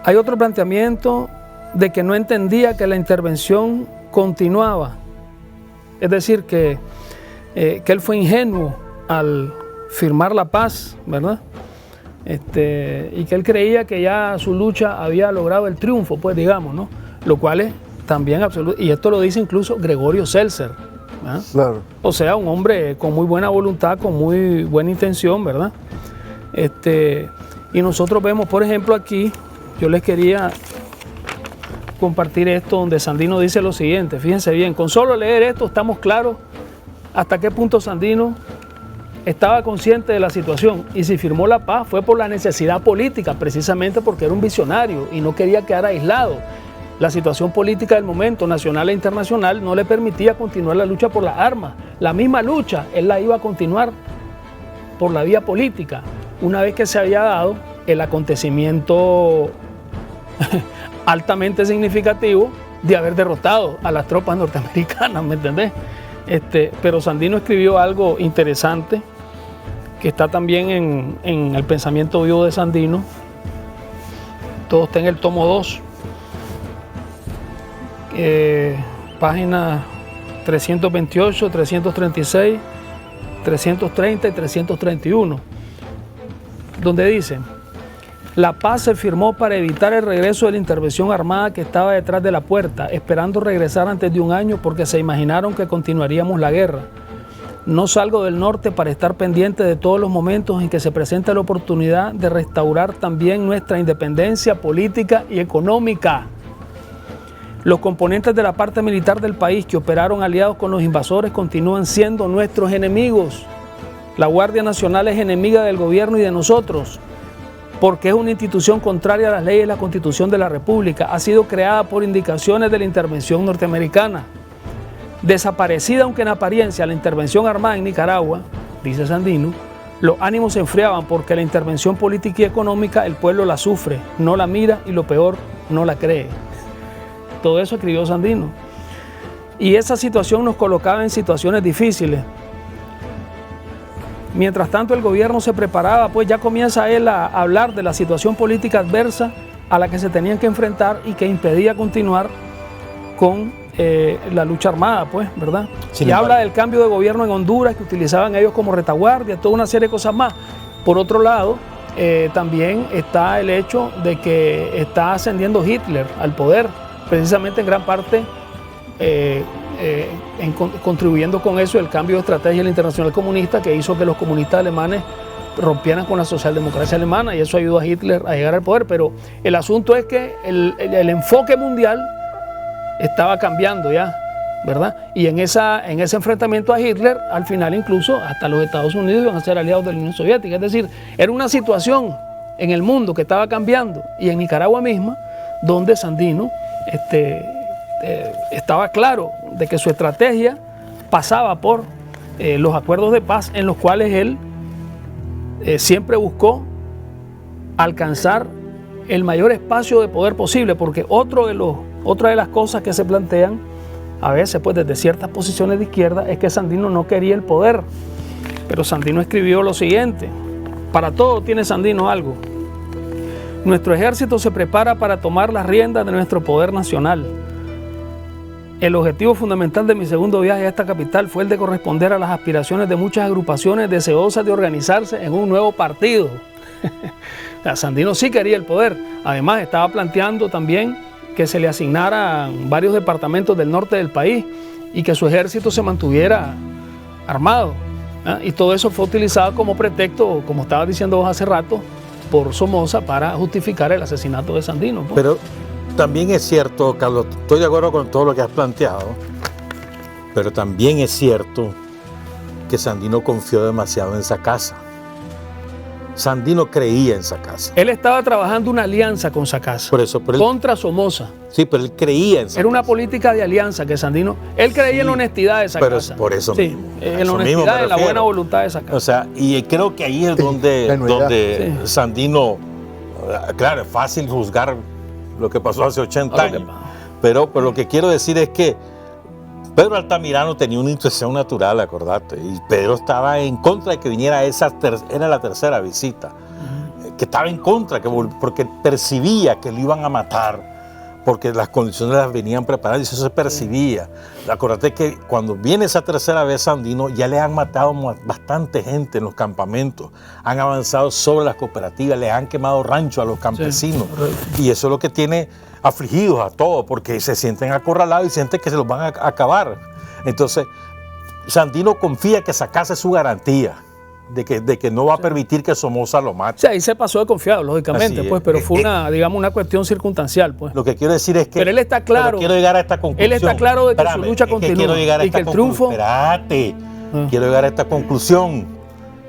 Hay otro planteamiento de que no entendía que la intervención continuaba. Es decir, que él fue ingenuo al firmar la paz, ¿verdad? Y que él creía que ya su lucha había logrado el triunfo, pues digamos, ¿no? Lo cual es también absoluto, y esto lo dice incluso Gregorio Seltzer, ¿verdad? Claro. O sea, un hombre con muy buena voluntad, con muy buena intención, ¿verdad? Y nosotros vemos, por ejemplo, aquí, yo les quería compartir esto donde Sandino dice lo siguiente, fíjense bien, con solo leer esto estamos claros hasta qué punto Sandino estaba consciente de la situación, y si firmó la paz fue por la necesidad política, precisamente porque era un visionario y no quería quedar aislado. La situación política del momento, nacional e internacional, no le permitía continuar la lucha por las armas. La misma lucha él la iba a continuar por la vía política, una vez que se había dado el acontecimiento altamente significativo de haber derrotado a las tropas norteamericanas, ¿me entendés? Pero Sandino escribió algo interesante que está también en el pensamiento vivo de Sandino. Todo está en el tomo 2, páginas 328, 336, 330 y 331, donde dice: la paz se firmó para evitar el regreso de la intervención armada que estaba detrás de la puerta, esperando regresar antes de un año porque se imaginaron que continuaríamos la guerra. No salgo del norte para estar pendiente de todos los momentos en que se presenta la oportunidad de restaurar también nuestra independencia política y económica. Los componentes de la parte militar del país que operaron aliados con los invasores continúan siendo nuestros enemigos. La Guardia Nacional es enemiga del gobierno y de nosotros, porque es una institución contraria a las leyes y la Constitución de la República. Ha sido creada por indicaciones de la intervención norteamericana. Desaparecida, aunque en apariencia, la intervención armada en Nicaragua, dice Sandino, los ánimos se enfriaban porque la intervención política y económica el pueblo la sufre, no la mira y lo peor, no la cree. Todo eso escribió Sandino. Y esa situación nos colocaba en situaciones difíciles. Mientras tanto el gobierno se preparaba, pues ya comienza él a hablar de la situación política adversa a la que se tenían que enfrentar y que impedía continuar con la lucha armada, pues, ¿verdad? Y habla del cambio de gobierno en Honduras, que utilizaban ellos como retaguardia, toda una serie de cosas más. Por otro lado, también está el hecho de que está ascendiendo Hitler al poder, precisamente en gran parte contribuyendo con eso el cambio de estrategia de la Internacional Comunista, que hizo que los comunistas alemanes rompieran con la socialdemocracia alemana, y eso ayudó a Hitler a llegar al poder. Pero el asunto es que el enfoque mundial estaba cambiando ya, ¿verdad? Y en ese enfrentamiento a Hitler, al final incluso hasta los Estados Unidos iban a ser aliados de la Unión Soviética. Es decir, era una situación en el mundo que estaba cambiando, y en Nicaragua misma, donde Sandino estaba claro de que su estrategia pasaba por los acuerdos de paz, en los cuales él siempre buscó alcanzar el mayor espacio de poder posible, porque otra de las cosas que se plantean a veces, pues desde ciertas posiciones de izquierda, es que Sandino no quería el poder. Pero Sandino escribió lo siguiente: para todo tiene Sandino algo. Nuestro ejército se prepara para tomar las riendas de nuestro poder nacional. El objetivo fundamental de mi segundo viaje a esta capital fue el de corresponder a las aspiraciones de muchas agrupaciones deseosas de organizarse en un nuevo partido. Sandino sí quería el poder. Además, estaba planteando también que se le asignaran varios departamentos del norte del país y que su ejército se mantuviera armado. Y todo eso fue utilizado como pretexto, como estaba diciendo vos hace rato, por Somoza para justificar el asesinato de Sandino. Pero también es cierto, Carlos, estoy de acuerdo con todo lo que has planteado, pero también es cierto que Sandino confió demasiado en Sacasa. Sandino creía en Sacasa. Él estaba trabajando una alianza con Sacasa contra Somoza. Sí, pero él creía en Sacasa. Era una política de alianza que Sandino, él creía en la honestidad de Sacasa. Pero por eso mismo. En la honestidad, en la buena voluntad de Sacasa. O sea, y creo que ahí es donde Sandino, claro, es fácil juzgar lo que pasó hace 80 años, pero lo que quiero decir es que Pedro Altamirano tenía una intuición natural, acordate, y Pedro estaba en contra de que viniera era la tercera visita, que estaba en contra, porque percibía que lo iban a matar, porque las condiciones las venían preparadas, y eso se percibía. Acordate que cuando viene esa tercera vez Sandino, ya le han matado bastante gente en los campamentos, han avanzado sobre las cooperativas, le han quemado rancho a los campesinos, y eso es lo que tiene afligidos a todos, porque se sienten acorralados y sienten que se los van a acabar. Entonces, Sandino confía que Sacasa es su garantía de que no va a permitir que Somoza lo mate. Sí, ahí se pasó de confiado, lógicamente, pues, pero fue una cuestión circunstancial, pues. Lo que quiero decir es que... Pero él está claro. Quiero llegar a esta conclusión. Él está claro de que su lucha continúa y que el triunfo... Quiero llegar a esta conclusión.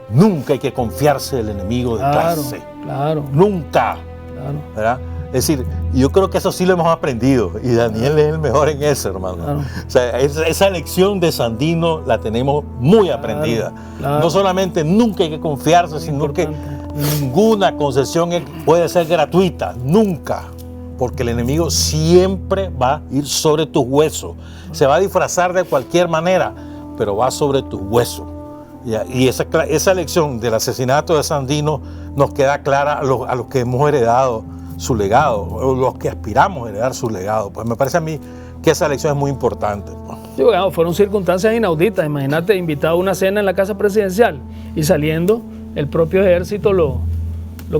Nunca hay que confiarse del enemigo de clase. Claro. Nunca. Claro. ¿Verdad? Es decir, yo creo que eso sí lo hemos aprendido, y Daniel es el mejor en eso, hermano. Claro. O sea, esa lección de Sandino la tenemos muy aprendida. Claro. No solamente nunca hay que confiarse, sino que ninguna concesión puede ser gratuita, nunca, porque el enemigo siempre va a ir sobre tus huesos. Se va a disfrazar de cualquier manera, pero va sobre tus huesos. Y esa lección del asesinato de Sandino nos queda clara a los que hemos heredado su legado, o los que aspiramos a heredar su legado. Pues me parece a mí que esa elección es muy importante. Sí, bueno, fueron circunstancias inauditas. Imagínate, invitado a una cena en la casa presidencial y saliendo, el propio ejército lo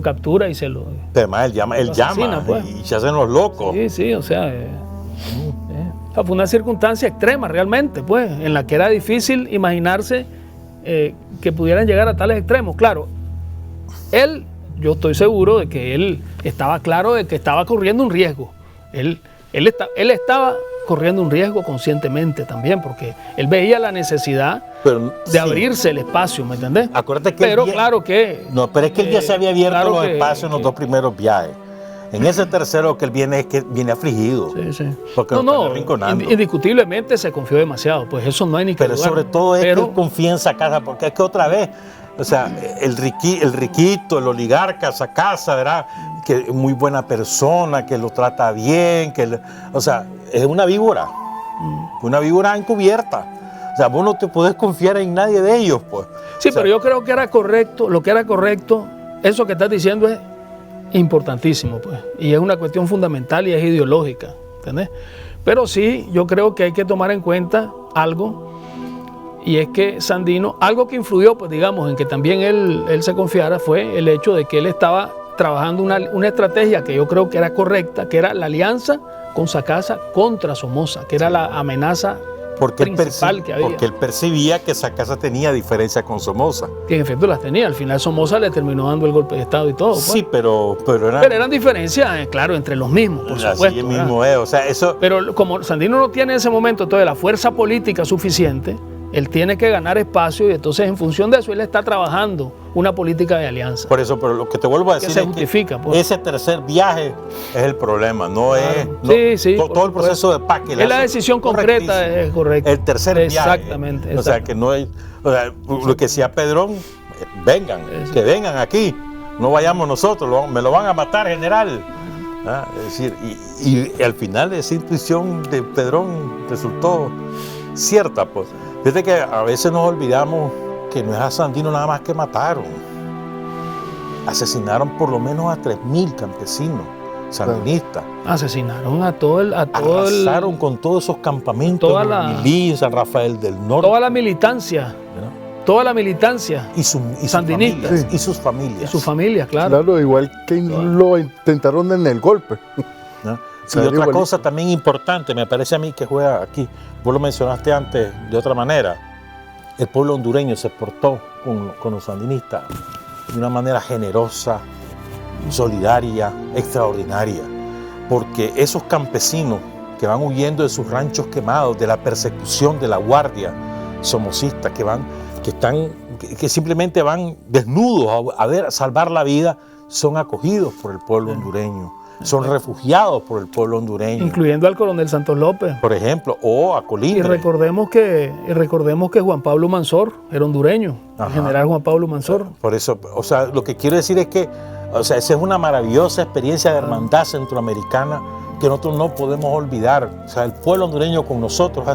captura y se lo... Pero además él llama pues. Y se hacen los locos. Sí, o sea, fue una circunstancia extrema realmente, pues, en la que era difícil imaginarse que pudieran llegar a tales extremos. Claro, yo estoy seguro de que él estaba claro de que estaba corriendo un riesgo. Él estaba corriendo un riesgo conscientemente también, porque él veía la necesidad de abrirse el espacio, ¿me entendés? Acuérdate que claro que... No, pero es que él ya se había abierto los espacios en los dos primeros viajes. En ese tercero que él viene es que viene afligido. Sí. Porque indiscutiblemente se confió demasiado, pues eso no hay ni que dudar. Pero sobre todo es que él confía en Sacasa, porque es que otra vez... O sea, el riquito, el oligarca, Sacasa, ¿verdad? Que es muy buena persona, que lo trata bien, o sea, es una víbora encubierta. O sea, vos no te podés confiar en nadie de ellos, pues. Sí, pero yo creo que era correcto, eso que estás diciendo es importantísimo, pues. Y es una cuestión fundamental y es ideológica, ¿entendés? Pero sí, yo creo que hay que tomar en cuenta algo. Y es que Sandino, algo que influyó, pues digamos, en que también él se confiara, fue el hecho de que él estaba trabajando una estrategia que yo creo que era correcta, que era la alianza con Sacasa contra Somoza, que era la amenaza principal que había. Porque él percibía que esa casa tenía diferencias con Somoza. Que en efecto las tenía. Al final Somoza le terminó dando el golpe de Estado y todo. Pues. Sí, pero eran diferencias, claro, entre los mismos, por supuesto. Así mismo es, o sea, eso... Pero como Sandino no tiene en ese momento entonces la fuerza política suficiente, él tiene que ganar espacio y entonces en función de eso él está trabajando una política de alianza. Por eso, pero lo que te vuelvo a decir se justifica, que pues. ese tercer viaje es el problema, no es... No, sí, todo el proceso de paz que es la decisión concreta, es correcto. El tercer viaje. Exactamente. O sea, que no hay... O sea, lo que decía Pedrón, vengan, que vengan aquí, no vayamos nosotros, me lo van a matar, general. ¿Ah? Es decir, y al final esa intuición de Pedrón resultó cierta, pues. Fíjate que a veces nos olvidamos que no es a Sandino nada más que mataron. Asesinaron por lo menos a 3.000 campesinos sandinistas. Asesinaron a todo el... Arrasaron con todos esos campamentos en Milí, San Rafael del Norte. Toda la militancia. Toda la militancia y sus sandinistas. Y sus familias. Y sus familias, claro. Claro, igual que lo intentaron en el golpe. ¿No? Y otra cosa también importante, me parece a mí que juega aquí, vos lo mencionaste antes de otra manera, el pueblo hondureño se portó con los sandinistas de una manera generosa, solidaria, extraordinaria, porque esos campesinos que van huyendo de sus ranchos quemados, de la persecución de la guardia somocista, que simplemente van desnudos a salvar la vida, son acogidos por el pueblo hondureño. Son refugiados por el pueblo hondureño. Incluyendo al coronel Santos López. Por ejemplo, o a Colindres. Y recordemos que Juan Pablo Mansor era hondureño, el general Juan Pablo Mansor. Por eso, o sea, lo que quiero decir es que, o sea, esa es una maravillosa experiencia de hermandad centroamericana que nosotros no podemos olvidar. O sea, el pueblo hondureño con nosotros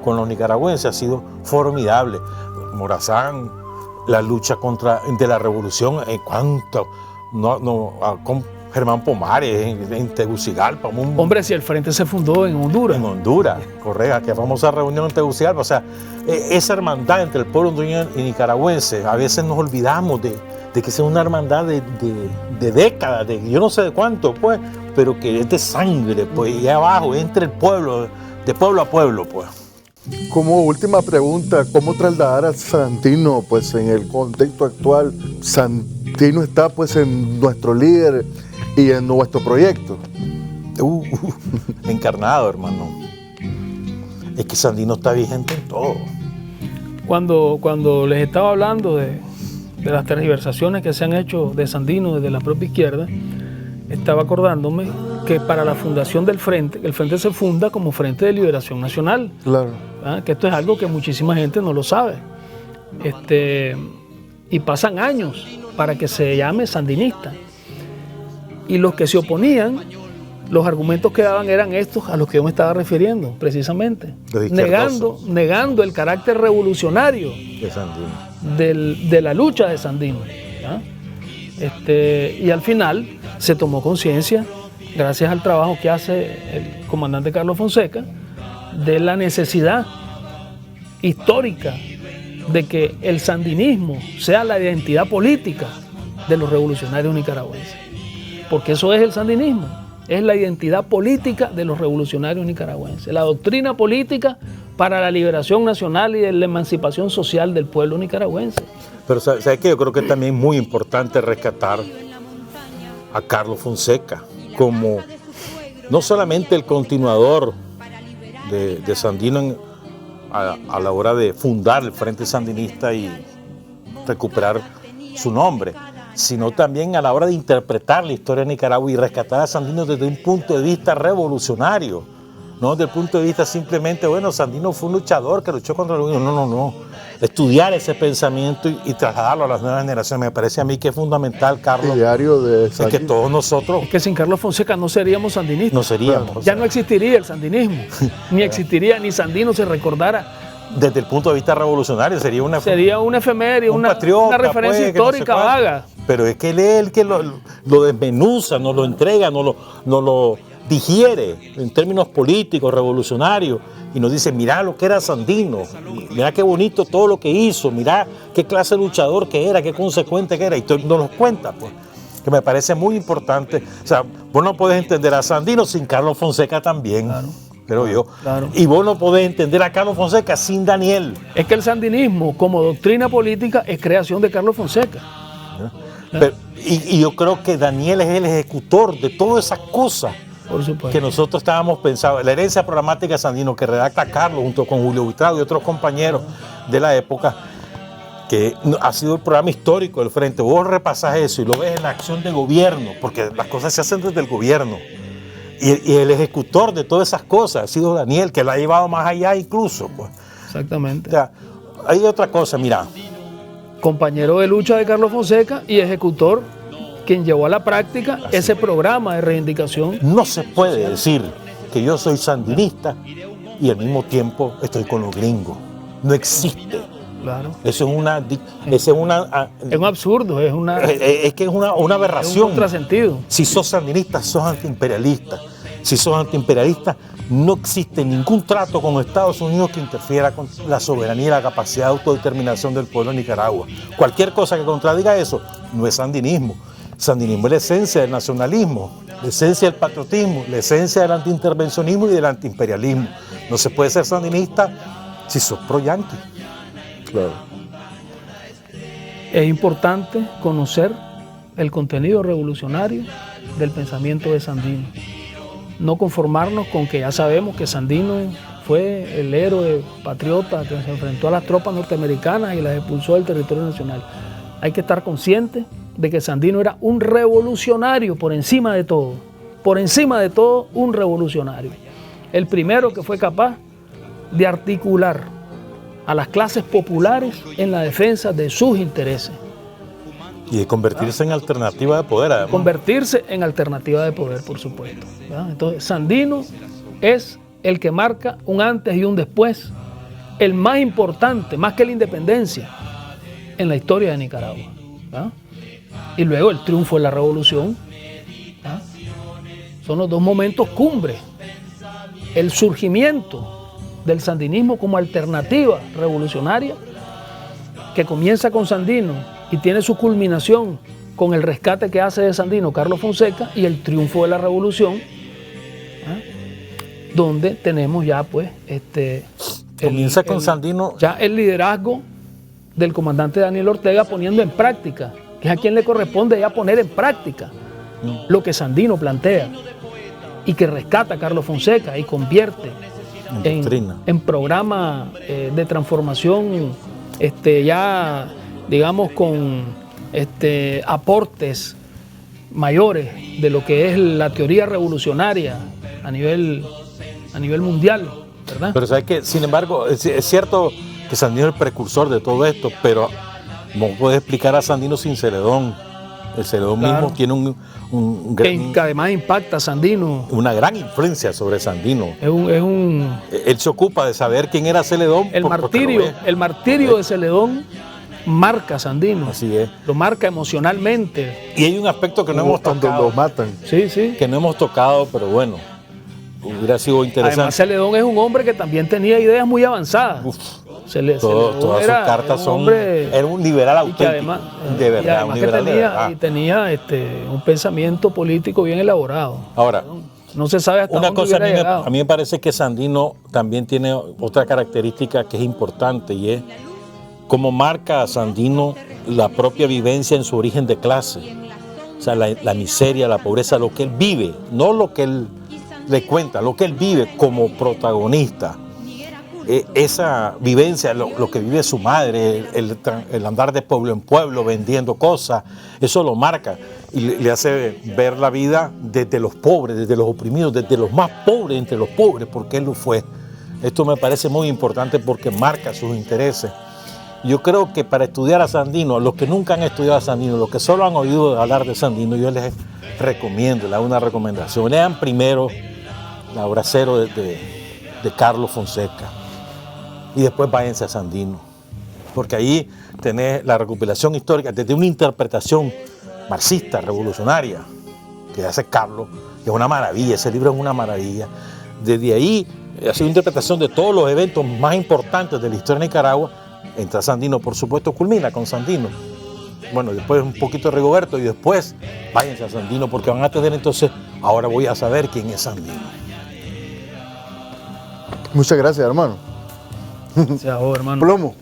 con los nicaragüenses, ha sido formidable. Morazán, la lucha de la revolución, con Germán Pomares en Tegucigalpa. Hombre, si el frente se fundó en Honduras. En Honduras, correcto, aquella famosa reunión en Tegucigalpa. O sea, esa hermandad entre el pueblo hondureño y nicaragüense, a veces nos olvidamos de que sea una hermandad de décadas, yo no sé de cuánto, pues, pero que es de sangre, pues, y abajo, entre el pueblo, de pueblo a pueblo, pues. Como última pregunta, ¿cómo trasladar a Sandino pues, en el contexto actual? Sandino está pues en nuestro líder y en nuestro proyecto. Encarnado, hermano. Es que Sandino está vigente en todo. Cuando les estaba hablando de las tergiversaciones que se han hecho de Sandino desde la propia izquierda, estaba acordándome que para la fundación del Frente, el Frente se funda como Frente de Liberación Nacional. Claro. Que esto es algo que muchísima gente no lo sabe. Y pasan años para que se llame sandinista. Y los que se oponían, los argumentos que daban eran estos a los que yo me estaba refiriendo, precisamente. Negando el carácter revolucionario de Sandino. De la lucha de Sandino. Y al final se tomó conciencia, gracias al trabajo que hace el comandante Carlos Fonseca, de la necesidad histórica de que el sandinismo sea la identidad política de los revolucionarios nicaragüenses. Porque eso es el sandinismo, es la identidad política de los revolucionarios nicaragüenses, la doctrina política para la liberación nacional y de la emancipación social del pueblo nicaragüense. Pero ¿sabes qué? Yo creo que también es muy importante rescatar a Carlos Fonseca como no solamente el continuador de Sandino a la hora de fundar el Frente Sandinista y recuperar su nombre, sino también a la hora de interpretar la historia de Nicaragua y rescatar a Sandino desde un punto de vista revolucionario, no desde el punto de vista simplemente, bueno, Sandino fue un luchador que luchó contra el gobierno. No. Estudiar ese pensamiento y trasladarlo a las nuevas generaciones. Me parece a mí que es fundamental, Carlos. Diario de es que todos nosotros... Es que sin Carlos Fonseca no seríamos sandinistas. No seríamos. Ya no existiría el sandinismo. Ni existiría, ni Sandino se recordara. Desde el punto de vista revolucionario sería una efeméride, un patriota, una referencia pues, histórica vaga. Pero es que él es el que lo desmenuza, nos lo entrega, nos lo digiere en términos políticos, revolucionarios, y nos dice, mirá lo que era Sandino, mirá qué bonito todo lo que hizo, mirá qué clase de luchador que era, qué consecuente que era, y nos lo cuenta, pues, que me parece muy importante. O sea, vos no podés entender a Sandino sin Carlos Fonseca también. Claro. creo yo. Claro. Y vos no podés entender a Carlos Fonseca sin Daniel. Es que el sandinismo como doctrina política es creación de Carlos Fonseca. Y yo creo que Daniel es el ejecutor de todas esas cosas Por supuesto. que nosotros estábamos pensando. La herencia programática de Sandino que redacta Carlos junto con Julio Buitrago y otros compañeros de la época, que ha sido el programa histórico del Frente. Vos repasás eso y lo ves en la acción de gobierno, porque las cosas se hacen desde el gobierno. Y el ejecutor de todas esas cosas ha sido Daniel, que la ha llevado más allá incluso. Pues. Exactamente. O sea, hay otra cosa, mira. Compañero de lucha de Carlos Fonseca y ejecutor quien llevó a la práctica ese programa de reivindicación. No se puede decir que yo soy sandinista y al mismo tiempo estoy con los gringos. No existe. Claro. Eso es una Es un absurdo, es una aberración. Es un contrasentido. Si sos sandinista, sos antiimperialista. Si sos antiimperialista, no existe ningún trato con Estados Unidos que interfiera con la soberanía y la capacidad de autodeterminación del pueblo de Nicaragua. Cualquier cosa que contradiga eso no es sandinismo. Sandinismo es la esencia del nacionalismo, la esencia del patriotismo, la esencia del antiintervencionismo y del antiimperialismo. No se puede ser sandinista si sos pro-yanqui. Claro. Es importante conocer el contenido revolucionario del pensamiento de Sandino. No conformarnos con que ya sabemos que Sandino fue el héroe patriota que se enfrentó a las tropas norteamericanas y las expulsó del territorio nacional. Hay que estar conscientes de que Sandino era un revolucionario por encima de todo un revolucionario. El primero que fue capaz de articular a las clases populares en la defensa de sus intereses. Y de convertirse en alternativa de poder, además. Convertirse en alternativa de poder, por supuesto. ¿Verdad? Entonces, Sandino es el que marca un antes y un después, el más importante, más que la independencia, en la historia de Nicaragua. ¿Verdad? Y luego el triunfo de la revolución. ¿Verdad? Son los dos momentos cumbre. El surgimiento del sandinismo como alternativa revolucionaria, que comienza con Sandino y tiene su culminación con el rescate que hace de Sandino Carlos Fonseca y el triunfo de la revolución, donde tenemos ya pues comienza con Sandino, ya el liderazgo del comandante Daniel Ortega poniendo en práctica, que es a quien le corresponde ya poner en práctica lo que Sandino plantea y que rescata a Carlos Fonseca y convierte en programa de transformación ya digamos con aportes mayores de lo que es la teoría revolucionaria a nivel mundial, ¿verdad? Pero sabes que, sin embargo, es cierto que Sandino es el precursor de todo esto, pero no puedes explicar a Sandino sin Celedón. El Celedón mismo tiene que además impacta a Sandino. Una gran influencia sobre Sandino. Él se ocupa de saber quién era Celedón. El martirio de Celedón marca a Sandino. Así es. Lo marca emocionalmente. Y hay un aspecto que no hemos tocado. Cuando lo matan. Sí, sí. Que no hemos tocado, pero bueno, hubiera sido interesante. Además, Celedón es un hombre que también tenía ideas muy avanzadas. Todas sus cartas era un liberal auténtico, además, de verdad, un liberal de verdad. Y tenía un pensamiento político bien elaborado. Ahora, no se sabe hasta una dónde cosa hubiera llegado. A mí me parece que Sandino también tiene otra característica que es importante, y es cómo marca a Sandino la propia vivencia en su origen de clase. O sea, la miseria, la pobreza, lo que él vive, no lo que él le cuenta, lo que él vive como protagonista. Esa vivencia, lo que vive su madre, el andar de pueblo en pueblo vendiendo cosas, eso lo marca y le hace ver la vida desde los pobres, desde los oprimidos, desde los más pobres entre los pobres, porque él lo fue. Esto me parece muy importante porque marca sus intereses. Yo creo que para estudiar a Sandino, los que nunca han estudiado a Sandino, los que solo han oído hablar de Sandino, yo les recomiendo, les hago una recomendación. Lean primero La obra cero de Carlos Fonseca. Y después váyanse a Sandino, porque ahí tenés la recopilación histórica desde una interpretación marxista, revolucionaria, que hace Carlos, que es una maravilla, ese libro es una maravilla. Desde ahí hace una interpretación de todos los eventos más importantes de la historia de Nicaragua. Entra Sandino, por supuesto, culmina con Sandino. Bueno, después un poquito de Rigoberto y después váyanse a Sandino, porque van a tener entonces, ahora voy a saber quién es Sandino. Muchas gracias, hermano. Gracias a vos, hermano. Plomo.